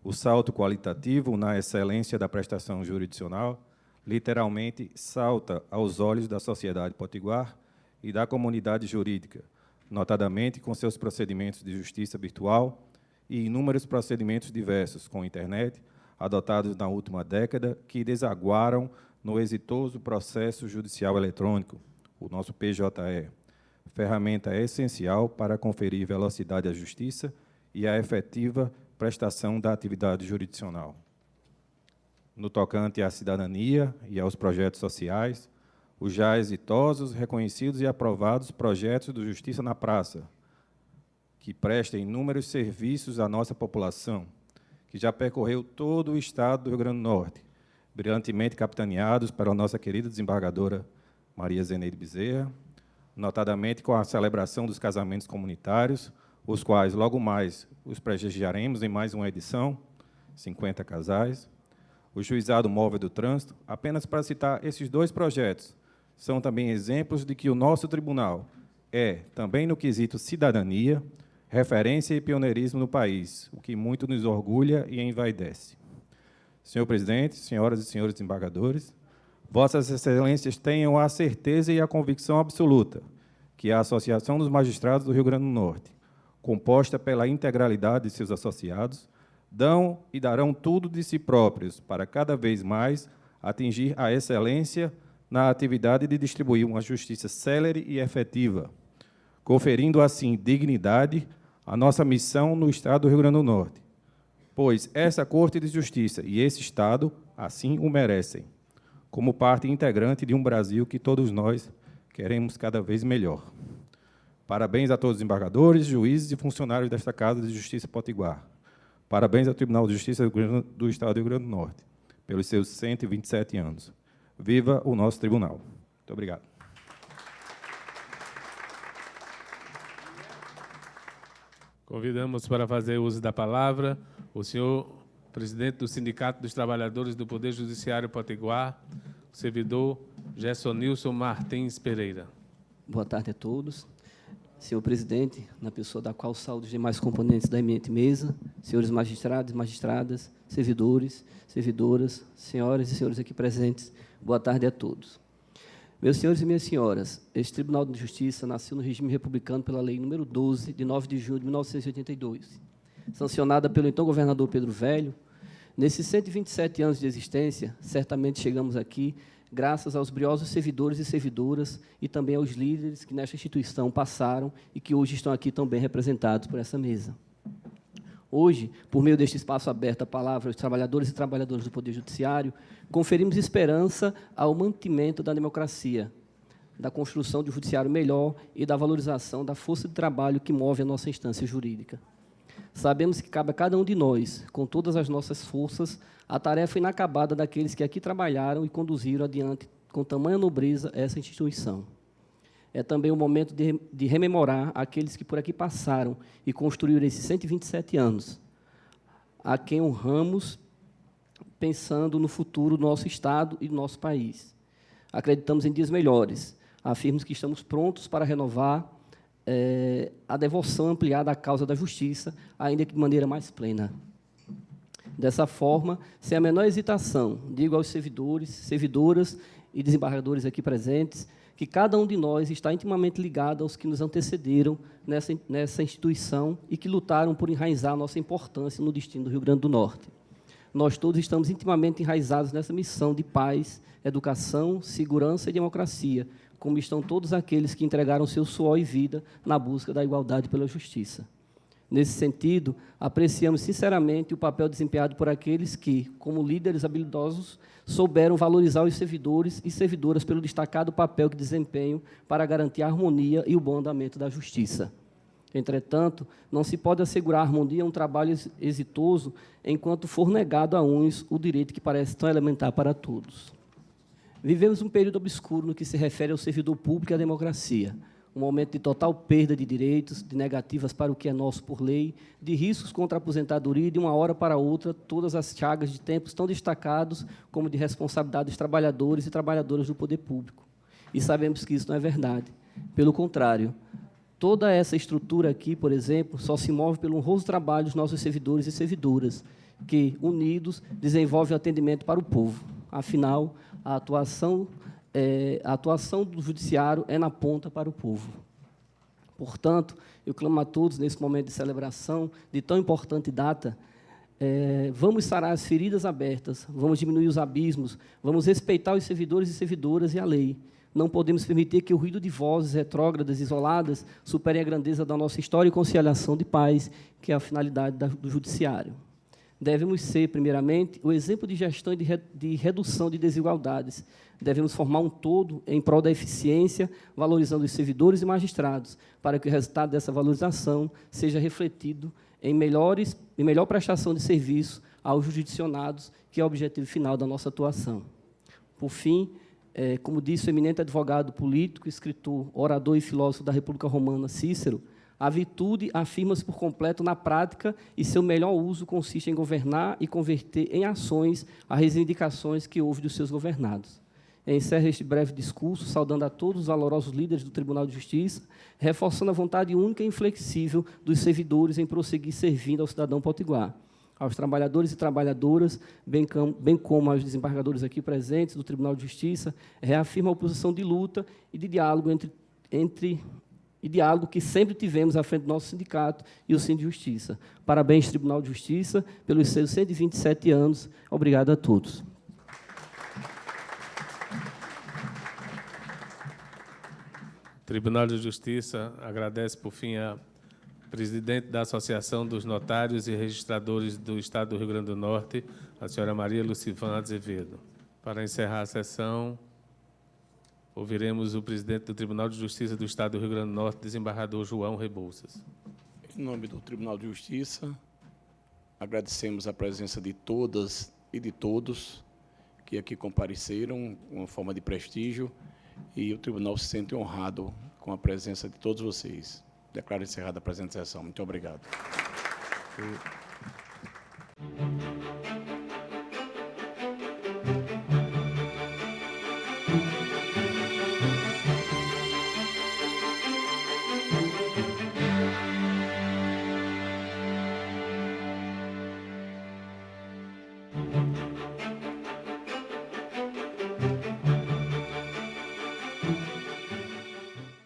O salto qualitativo na excelência da prestação jurisdicional literalmente salta aos olhos da sociedade potiguar e da comunidade jurídica, notadamente com seus procedimentos de justiça virtual e inúmeros procedimentos diversos com internet, adotados na última década, que desaguaram no exitoso processo judicial eletrônico, o nosso PJE, ferramenta essencial para conferir velocidade à justiça e a efetiva prestação da atividade jurisdicional. No tocante à cidadania e aos projetos sociais, os já exitosos, reconhecidos e aprovados projetos do Justiça na Praça, que presta inúmeros serviços à nossa população, que já percorreu todo o estado do Rio Grande do Norte, brilhantemente capitaneados pela nossa querida desembargadora Maria Zeneide Bezerra, notadamente com a celebração dos casamentos comunitários, os quais logo mais os prestigiaremos em mais uma edição, 50 casais, o Juizado Móvel do Trânsito, apenas para citar esses 2 projetos, são também exemplos de que o nosso tribunal é, também no quesito cidadania, referência e pioneirismo no país, o que muito nos orgulha e envaidece. Senhor presidente, senhoras e senhores desembargadores, vossas excelências tenham a certeza e a convicção absoluta que a Associação dos Magistrados do Rio Grande do Norte, composta pela integralidade de seus associados, dão e darão tudo de si próprios para cada vez mais atingir a excelência na atividade de distribuir uma justiça célere e efetiva, conferindo assim dignidade à nossa missão no Estado do Rio Grande do Norte, pois essa Corte de Justiça e esse Estado assim o merecem, como parte integrante de um Brasil que todos nós queremos cada vez melhor. Parabéns a todos os desembargadores, juízes e funcionários desta Casa de Justiça Potiguar. Parabéns ao Tribunal de Justiça do Estado do Rio Grande do Norte, pelos seus 127 anos. Viva o nosso tribunal. Muito obrigado. Convidamos para fazer uso da palavra o senhor presidente do Sindicato dos Trabalhadores do Poder Judiciário Potiguar, o servidor Gessonilson Martins Pereira. Boa tarde a todos. Senhor presidente, na pessoa da qual saúdo os demais componentes da eminente mesa, senhores magistrados e magistradas, servidores, servidoras, senhoras e senhores aqui presentes, boa tarde a todos. Meus senhores e minhas senhoras, este Tribunal de Justiça nasceu no regime republicano pela Lei nº 12, de 9 de junho de 1982, sancionada pelo então governador Pedro Velho. Nesses 127 anos de existência, certamente chegamos aqui graças aos briosos servidores e servidoras e também aos líderes que nesta instituição passaram e que hoje estão aqui tão bem representados por essa mesa. Hoje, por meio deste espaço aberto à palavra aos trabalhadores e trabalhadoras do Poder Judiciário, conferimos esperança ao mantimento da democracia, da construção de um judiciário melhor e da valorização da força de trabalho que move a nossa instância jurídica. Sabemos que cabe a cada um de nós, com todas as nossas forças, a tarefa inacabada daqueles que aqui trabalharam e conduziram adiante com tamanha nobreza essa instituição. É também o momento de rememorar aqueles que por aqui passaram e construíram esses 127 anos, a quem honramos pensando no futuro do nosso Estado e do nosso país. Acreditamos em dias melhores, afirmamos que estamos prontos para renovar a devoção ampliada à causa da justiça, ainda que de maneira mais plena. Dessa forma, sem a menor hesitação, digo aos servidores, servidoras e desembargadores aqui presentes, que cada um de nós está intimamente ligado aos que nos antecederam nessa instituição e que lutaram por enraizar nossa importância no destino do Rio Grande do Norte. Nós todos estamos intimamente enraizados nessa missão de paz, educação, segurança e democracia, como estão todos aqueles que entregaram seu suor e vida na busca da igualdade pela justiça. Nesse sentido, apreciamos sinceramente o papel desempenhado por aqueles que, como líderes habilidosos, souberam valorizar os servidores e servidoras pelo destacado papel que desempenham para garantir a harmonia e o bom andamento da justiça. Entretanto, não se pode assegurar a harmonia a um trabalho exitoso enquanto for negado a uns o direito que parece tão elementar para todos. Vivemos um período obscuro no que se refere ao servidor público e à democracia, um momento de total perda de direitos, de negativas para o que é nosso por lei, de riscos contra a aposentadoria e, de uma hora para outra, todas as chagas de tempos tão destacados como de responsabilidade dos trabalhadores e trabalhadoras do poder público. E sabemos que isso não é verdade. Pelo contrário, toda essa estrutura aqui, por exemplo, só se move pelo honroso trabalho dos nossos servidores e servidoras, que, unidos, desenvolvem o atendimento para o povo. Afinal, a atuação do judiciário é na ponta para o povo. Portanto, eu clamo a todos, nesse momento de celebração de tão importante data, vamos sarar as feridas abertas, vamos diminuir os abismos, vamos respeitar os servidores e servidoras e a lei. Não podemos permitir que o ruído de vozes retrógradas, isoladas, supere a grandeza da nossa história e conciliação de paz, que é a finalidade do judiciário. Devemos ser, primeiramente, o exemplo de gestão e de redução de desigualdades. Devemos formar um todo em prol da eficiência, valorizando os servidores e magistrados, para que o resultado dessa valorização seja refletido em melhor prestação de serviço aos jurisdicionados, que é o objetivo final da nossa atuação. Por fim, como disse o eminente advogado político, escritor, orador e filósofo da República Romana, Cícero, a virtude afirma-se por completo na prática e seu melhor uso consiste em governar e converter em ações as reivindicações que houve dos seus governados. Encerro este breve discurso, saudando a todos os valorosos líderes do Tribunal de Justiça, reforçando a vontade única e inflexível dos servidores em prosseguir servindo ao cidadão potiguar. Aos trabalhadores e trabalhadoras, bem como aos desembargadores aqui presentes do Tribunal de Justiça, reafirma a posição de luta e de diálogo diálogo que sempre tivemos à frente do nosso sindicato e o Sindicato de Justiça. Parabéns, Tribunal de Justiça, pelos seus 127 anos. Obrigado a todos. O Tribunal de Justiça agradece, por fim, a presidente da Associação dos Notários e Registradores do Estado do Rio Grande do Norte, a senhora Maria Lucivã Azevedo. Para encerrar a sessão, ouviremos o presidente do Tribunal de Justiça do Estado do Rio Grande do Norte, desembargador João Rebouças. Em nome do Tribunal de Justiça, agradecemos a presença de todas e de todos que aqui compareceram, uma forma de prestígio, e o Tribunal se sente honrado com a presença de todos vocês. Declaro encerrada a presente sessão. Muito obrigado.